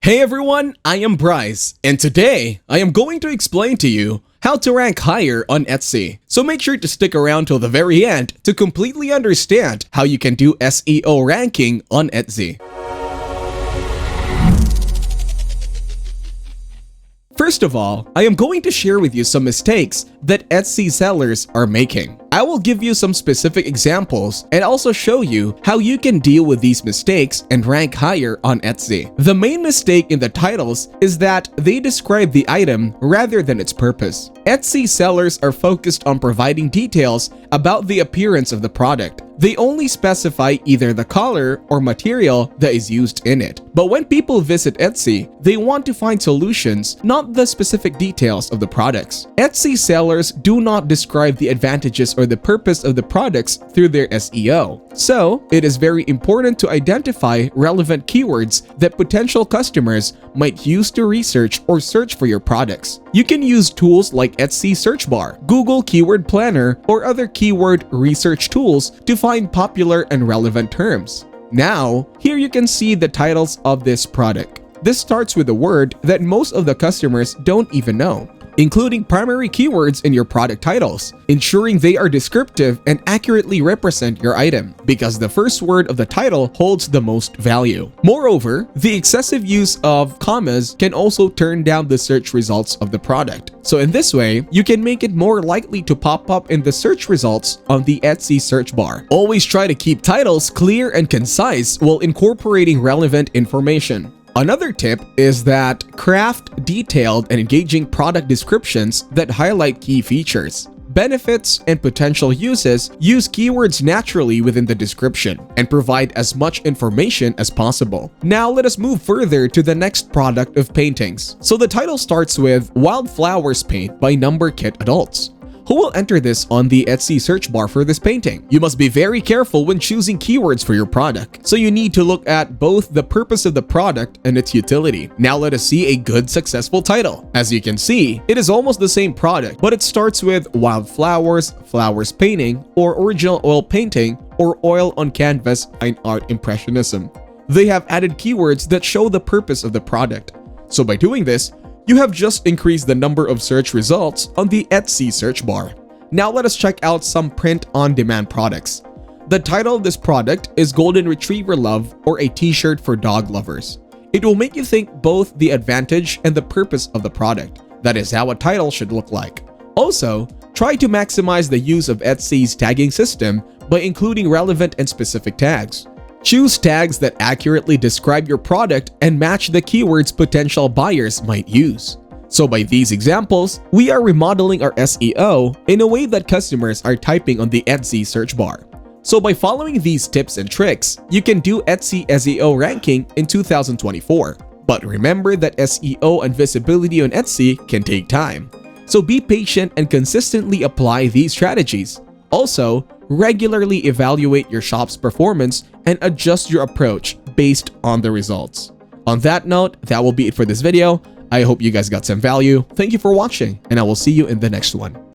Hey everyone, I am Bryce, and today I am going to explain to you how to rank higher on Etsy. So make sure to stick around till the very end to completely understand how you can do SEO ranking on Etsy. First of all, I am going to share with you some mistakes that Etsy sellers are making. I will give you some specific examples and also show you how you can deal with these mistakes and rank higher on Etsy. The main mistake in the titles is that they describe the item rather than its purpose. Etsy sellers are focused on providing details about the appearance of the product. They only specify either the color or material that is used in it. But when people visit Etsy, they want to find solutions, not the specific details of the products. Etsy sellers do not describe the advantages or the purpose of the products through their SEO. So, it is very important to identify relevant keywords that potential customers might use to research or search for your products. You can use tools like Etsy Search Bar, Google Keyword Planner, or other keyword research tools to find popular and relevant terms. Now, here you can see the titles of this product. This starts with a word that most of the customers don't even know, including primary keywords in your product titles, ensuring they are descriptive and accurately represent your item, because the first word of the title holds the most value. Moreover, the excessive use of commas can also turn down the search results of the product. So in this way, you can make it more likely to pop up in the search results on the Etsy search bar. Always try to keep titles clear and concise while incorporating relevant information. Another tip is that craft detailed and engaging product descriptions that highlight key features, benefits, and potential uses. Use keywords naturally within the description and provide as much information as possible. Now let us move further to the next product of paintings. So the title starts with Wildflowers Paint by Number Kit Adults. Who will enter this on the Etsy search bar for this painting? You must be very careful when choosing keywords for your product, so you need to look at both the purpose of the product and its utility. Now let us see a good successful title. As you can see, it is almost the same product, but it starts with Wildflowers, Flowers Painting, or Original Oil Painting, or Oil on Canvas Fine Art Impressionism. They have added keywords that show the purpose of the product. So by doing this, you have just increased the number of search results on the Etsy search bar. Now let us check out some print-on-demand products. The title of this product is Golden Retriever Love, or a t-shirt for dog lovers. It will make you think both the advantage and the purpose of the product. That is how a title should look like. Also, try to maximize the use of Etsy's tagging system by including relevant and specific tags. Choose tags that accurately describe your product and match the keywords potential buyers might use. So by these examples, we are remodeling our SEO in a way that customers are typing on the Etsy search bar. So by following these tips and tricks, you can do Etsy SEO ranking in 2024. But remember that SEO and visibility on Etsy can take time. So be patient and consistently apply these strategies. Also, regularly evaluate your shop's performance and adjust your approach based on the results. On that note, that will be it for this video. I hope you guys got some value. Thank you for watching, and I will see you in the next one.